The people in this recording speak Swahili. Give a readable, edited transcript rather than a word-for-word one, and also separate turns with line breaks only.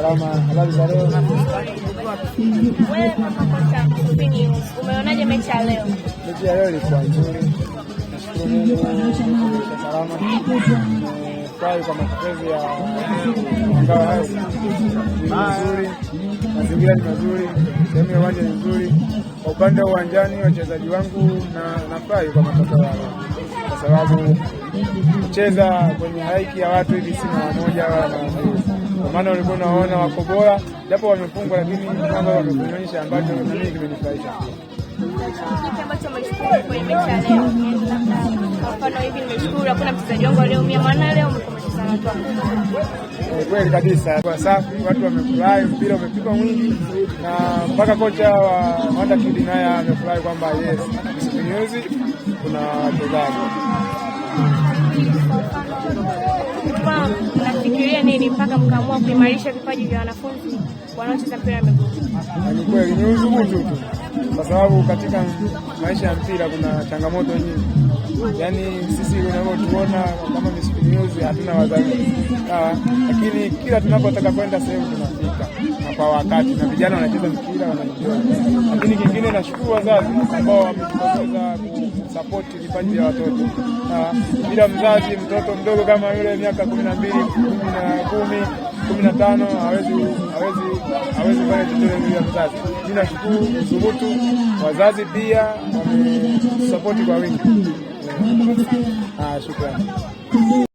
Salama, habari za leo?
Wewe kama kocha umeonaje mechi ya leo?
Mechi ya leo ilikuwa nzuri. Nashukuru Mungu kwa salama. Furahi kwa matokeo ya Ngao High nzuri. Mazingira ni mazuri, sehemu ya uwanja ni nzuri. Kwa upande wa uwanjani wachezaji wangu na nafurahi kwa matokeo yao. Kwa sababu kucheza kwenye haiki ya watu hivi si mara moja wala mara mbili. Kwa maana ulikuwa unaona wako bora japo wamefungwa, lakini mambo wameonyesha ambacho na mimi kimenifurahisha.
Kitu ambacho umeshukuru kwa mechi ya leo, kwa mfano hivi nimeshukuru hakuna mchezaji wangu aliyeumia, maana leo umekumbusha sana watu.
Kweli kabisa, kwa safi watu wamefurahi, mpira umepigwa mwingi na mpaka kocha wa Wanda Kid naye amefurahi kwamba yes, Msimbazi kuna wachezaji.
Nafikiria nini mpaka mkaamua kuimarisha vipaji vya wanafunzi wanaocheza mpira wa miguu?
Ni kweli ni udhubutu tu, kwa sababu katika maisha ya mpira kuna changamoto nyingi. Yaani sisi tunavyotuona kama Msimbazi hatuna wadhamini, lakini kila tunapotaka kwenda sehemu tunafika na kwa wakati, na vijana wanacheza mpira wanaenjoy. Lakini kingine nashukuru wazazi ambao wamejitokeza kusapoti vipaji vya watoto. Bila mzazi, mtoto mdogo kama yule miaka 12, 10, 15 hawezi kufanya chochote bila mzazi. Mimi nashukuru udhubutu, wazazi pia wamesapoti kwa wingi. Shukrani.